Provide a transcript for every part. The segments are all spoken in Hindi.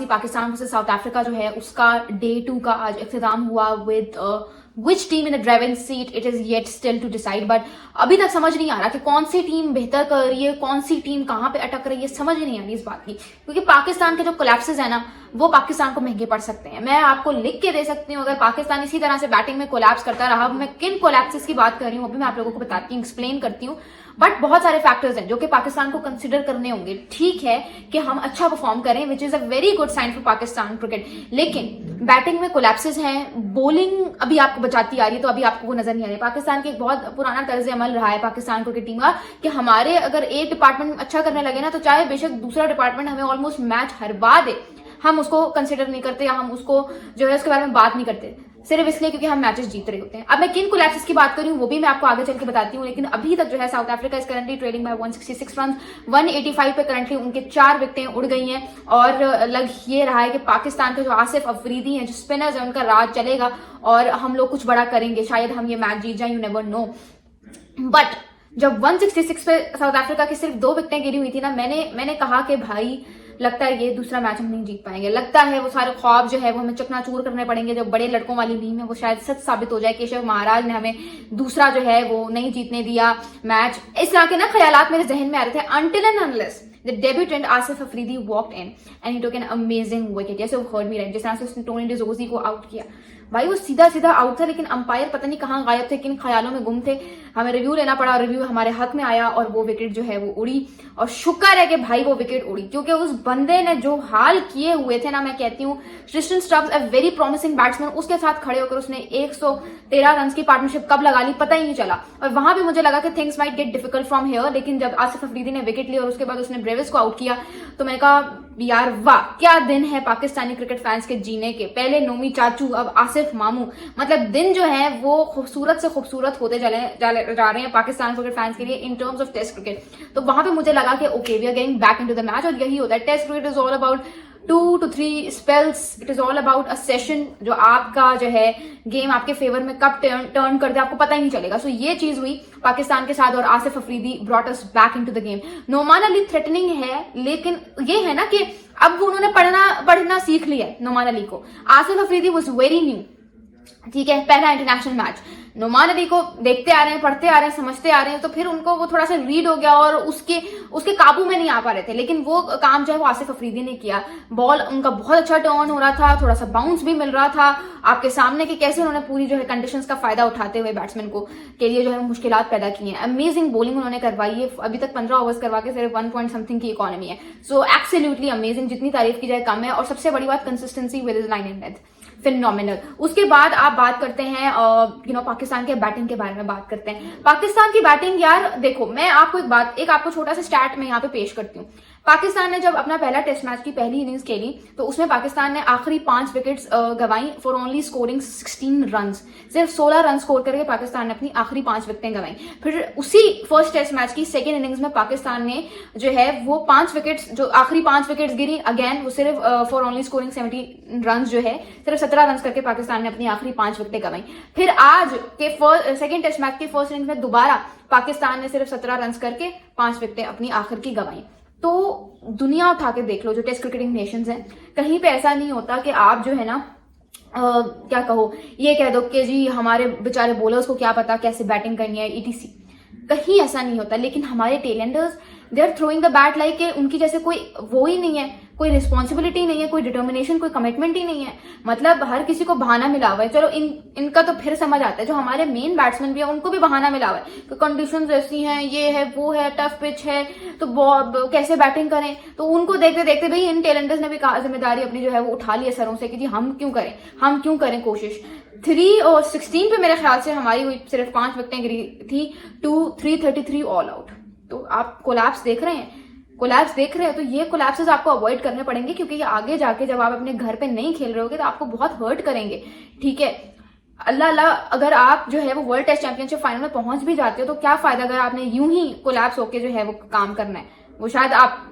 पाकिस्तान वर्सेस साउथ अफ्रीका जो है उसका डे 2 का आज इख्तिताम हुआ with which team in the driving seat it is yet still to decide, but अभी तक समझ नहीं आ रहा कि कौन सी टीम बेहतर कर रही है, कौन सी टीम कहां पे अटक रही है, समझ ही नहीं आ रही इस बात की, क्योंकि पाकिस्तान के जो कोलैप्सेस है ना वो पाकिस्तान को महंगे पड़ सकते हैं। मैं आपको लिख के दे सकती हूँ, अगर पाकिस्तान इसी तरह से बैटिंग में कोलैप्स करता रहा, मैं किन कोलैप्सेस की बात कर रही हूँ अभी मैं आप लोगों को बताती हूँ, एक्सप्लेन करती हूँ, बट बहुत सारे फैक्टर्स हैं जो कि पाकिस्तान को कंसिडर करने होंगे। ठीक है कि हम अच्छा परफॉर्म करें, which is a very good sign for Pakistan cricket, लेकिन बैटिंग में कोलैप्सेस हैं, बॉलिंग अभी आपको बचाती आ रही है तो अभी आपको वो नजर नहीं आ रही। पाकिस्तान की एक बहुत पुराना तर्ज अमल रहा है पाकिस्तान क्रिकेट टीम का कि हमारे अगर एक डिपार्टमेंट अच्छा करने लगे ना तो चाहे बेशक दूसरा डिपार्टमेंट हमें ऑलमोस्ट मैच हरवा दे, हम उसको कंसिडर नहीं करते या हम उसको जो है उसके बारे में बात नहीं करते, सिर्फ इसलिए क्योंकि हम मैचेस जीत रहे होते हैं। अब मैं किन कोलैप्सेस की बात कर रही हूँ वो भी मैं आपको आगे चल के बताती हूँ, लेकिन अभी तक जो है South Africa is currently trailing by 166 run, 185 पे करंटली उनके 4 विकेटें उड़ गई हैं, और लग ये रहा है कि पाकिस्तान के जो आसिफ अफरीदी हैं, जो स्पिनर्स हैं, उनका राज चलेगा और हम लोग कुछ बड़ा करेंगे, शायद हम ये मैच जीत जाए, यू नेवर नो। बट जब 166 पे साउथ अफ्रीका की सिर्फ 2 विकेटें गिरी हुई थी ना, मैंने कहा कि भाई लगता है ये दूसरा मैच हम नहीं जीत पाएंगे, लगता है वो सारे ख्वाब जो है वो हमें चकनाचूर करने पड़ेंगे, जो बड़े लड़कों वाली मीम है वो शायद सच साबित हो जाए, केशव महाराज ने हमें दूसरा जो है वो नहीं जीतने दिया मैच। इस तरह के ना ख्यालात मेरे जहन में आ रहे थे until and unless the debutant Asif Afridi walked in and he took an amazing wicket. Yes, you heard me right. जिस तरह से उसने टोनी डिजोजी को आउट किया, भाई वो सीधा सीधा आउट था, लेकिन अंपायर पता नहीं कहाँ गायब थे, किन ख्यालों में गुम थे, हमें रिव्यू लेना पड़ा, रिव्यू हमारे हक में आया और वो विकेट जो है वो उड़ी, और शुक्र है कि भाई वो विकेट उड़ी, क्योंकि उस बंदे ने जो हाल किए हुए थे ना, मैं कहती हूँ Tristan Stubbs a very promising batsman, उसके साथ खड़े होकर उसने 113 रन की पार्टनरशिप कब लगा ली पता ही नहीं चला, और वहां भी मुझे लगा कि things might get difficult from here, लेकिन जब आसिफ अफरीदी ने विकेट ली और उसके बाद उसने ब्रेविस को आउट किया तो मैंने कहा यार वाह क्या दिन है पाकिस्तानी क्रिकेट फैंस के जीने के, पहले नोमी चाचू अब आसिफ मामू, मतलब दिन जो है वो खूबसूरत से खूबसूरत होते जा रहे हैं पाकिस्तान क्रिकेट फैंस के लिए in terms of test cricket. तो वहां पे मुझे लगा कि okay we are getting back into the match, और यही होता है test cricket, is all about 2 to 3 spells, it is all about a session, जो आपका जो है गेम आपके फेवर में कब टर्न कर दे आपको पता ही नहीं चलेगा। सो ये चीज हुई पाकिस्तान के साथ, और Asif Afridi brought us back into the game. Noman Ali threatening है, लेकिन ये है ना कि अब उन्होंने पढ़ना सीख लिया है नोमान अली को। Asif Afridi was very new, ठीक है, पहला इंटरनेशनल मैच, नोमान अली को देखते आ रहे हैं, पढ़ते आ रहे हैं, समझते आ रहे हैं, तो फिर उनको वो थोड़ा सा रीड हो गया और उसके काबू में नहीं आ पा रहे थे, लेकिन वो काम जो है वो आसिफ अफरीदी ने किया। बॉल उनका बहुत अच्छा टर्न हो रहा था, थोड़ा सा बाउंस भी मिल रहा था आपके सामने कि कैसे उन्होंने पूरी जो है कंडीशंस का फायदा उठाते हुए बैट्समैन को के लिए जो है मुश्किलात पैदा की हैं। अमेजिंग बॉलिंग उन्होंने करवाई है, अभी तक 15 ओवर्स करवा के सिर्फ 1 पॉइंट समथिंग की इकोनॉमी है, सो एब्सोल्युटली अमेजिंग, जितनी तारीफ की जाए कम है, और सबसे बड़ी बात consistency with his line and length, phenomenal. उसके बाद आप बात करते हैं पाकिस्तान के बैटिंग के बारे में बात करते हैं। पाकिस्तान की बैटिंग यार देखो, मैं आपको आपको छोटा सा स्टैट में यहाँ पे पेश करती हूँ। पाकिस्तान ने जब अपना पहला टेस्ट मैच की पहली इनिंग्स खेली तो उसमें पाकिस्तान ने आखिरी 5 विकेट्स गंवाई फॉर ओनली स्कोरिंग 16 रन, सिर्फ 16 रन स्कोर करके पाकिस्तान ने अपनी आखिरी 5 विकेटें गंवाई। फिर उसी फर्स्ट टेस्ट मैच की सेकेंड इनिंग्स में पाकिस्तान ने जो है वो 5 विकेट्स, जो आखिरी 5 विकेट्स गिरी, अगेन वो सिर्फ फॉर ओनली स्कोरिंग 70 रन, जो है सिर्फ 17 रन करके पाकिस्तान ने अपनी आखिरी 5 विकेटें गंवाई। फिर आज के सेकेंड टेस्ट मैच के फर्स्ट इनिंग्स में दोबारा पाकिस्तान ने सिर्फ 17 रन करके 5 विकेटें अपनी आखिर की गंवाई। तो दुनिया उठा के देख लो जो टेस्ट क्रिकेटिंग नेशंस हैं, कहीं पे ऐसा नहीं होता कि आप जो है ना क्या कहो, ये कह दो कि जी हमारे बेचारे बॉलर्स को क्या पता कैसे बैटिंग करनी है ईटीसी, कहीं ऐसा नहीं होता। लेकिन हमारे tailenders they are throwing the bat like उनकी जैसे कोई वो ही नहीं है, कोई रिस्पॉन्सिबिलिटी नहीं है, कोई डिटर्मिनेशन, कोई कमिटमेंट ही नहीं है, मतलब हर किसी को बहाना मिला हुआ है। चलो इनका तो फिर समझ आता है, जो हमारे मेन बैट्समैन भी है उनको भी बहाना मिला हुआ है कि कंडीशंस ऐसी हैं, ये है वो है, टफ पिच है, तो कैसे बैटिंग करें। तो उनको देखते देखते भाई इन टेलेंटर्स ने भी जिम्मेदारी अपनी जो है वो उठा ली है सरों से कि जी हम क्यों करें कोशिश। 3 और 16 पे मेरे ख्याल से हमारी हुई सिर्फ 5 विकेटें गिरी थी, 333 ऑल आउट। तो आप कोलैप्स देख रहे हैं, तो ये कोलैप्सेस आपको अवॉइड करने पड़ेंगे, क्योंकि ये आगे जाके जब आप अपने घर पे नहीं खेल रहे होगे तो आपको बहुत हर्ट करेंगे, ठीक है। अल्लाह अगर आप जो है वो वर्ल्ड टेस्ट चैंपियनशिप फाइनल में पहुंच भी जाते हो तो क्या फायदा अगर आपने यूं ही कोलैप्स होके जो है वो काम करना है। वो शायद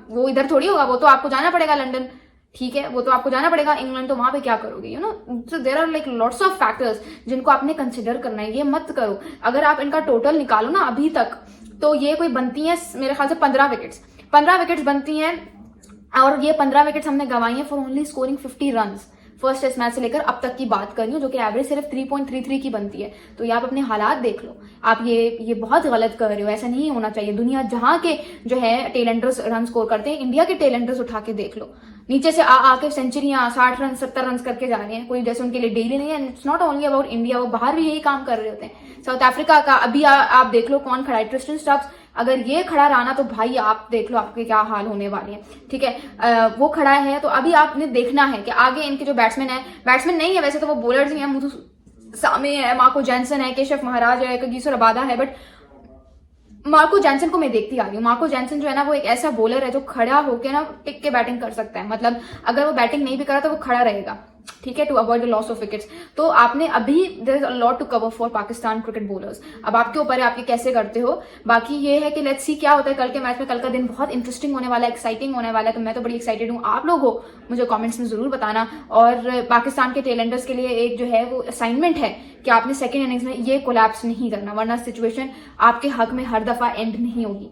वो इधर थोड़ी होगा, वो तो आपको जाना पड़ेगा लंदन, ठीक है, वो तो आपको जाना पड़ेगा इंग्लैंड, तो वहां पे क्या करोगे, you know. So there are like lots of factors जिनको आपने कंसिडर करना है, ये मत करो। अगर आप इनका टोटल निकालो ना अभी तक, तो ये कोई बनती है मेरे ख्याल से 15 विकेट्स बनती हैं और ये 15 विकेट्स हमने गंवाई है for only scoring 50 run first test match से लेकर अब तक की बात कर रही हूँ, जो कि एवरेज सिर्फ 3.33 की बनती है। तो ये आप अपने हालात देख लो, आप ये बहुत गलत कर रहे हो, ऐसा नहीं होना चाहिए। दुनिया जहां के जो है टेलेंडर्स रन स्कोर करते हैं, इंडिया के टेलेंडर्स उठा के देख लो, नीचे से आके सेंचुरियां 60 रन 70 रन करके जा रहे हैं, कोई जैसे उनके लिए डेली नहीं है। It's not only about India, वो बाहर भी यही काम कर रहे होते हैं। साउथ अफ्रीका का अभी आप देख लो कौन खड़ा है, ट्रिस्टन स्टब्स। अगर ये खड़ा रहा तो भाई आप देख लो आपके क्या हाल होने वाले हैं, ठीक है। वो खड़ा है तो अभी आपने देखना है कि आगे इनके जो बैट्समैन नहीं है वैसे तो वो बॉलर्स ही हैं, मुथु सामे है, मार्को जैनसन है, केशव महाराज है, कगिसो रबादा है, बट मार्को जैनसन को मैं देखती आ रही हूँ। मार्को जैनसन जो है ना वो एक ऐसा बॉलर है जो खड़ा होकर ना टिक के बैटिंग कर सकता है, मतलब अगर वो बैटिंग नहीं भी करा तो वो खड़ा रहेगा, ठीक है, to avoid the loss of wickets. तो आपने अभी there is a lot to cover for Pakistan cricket bowlers. अब आपके ऊपर है आप ये कैसे करते हो। बाकी ये है कि लेट्स सी क्या होता है कल के मैच में। कल का दिन बहुत इंटरेस्टिंग होने वाला है, एक्साइटिंग होने वाला है, तो मैं तो बड़ी एक्साइटेड हूँ। आप लोग हो मुझे कमेंट्स में जरूर बताना। और पाकिस्तान के टेलेंडर्स के लिए एक जो है वो असाइनमेंट है कि आपने सेकेंड इनिंग्स में ये कोलैप्स नहीं करना, वरना सिचुएशन आपके हक में हर दफा एंड नहीं होगी।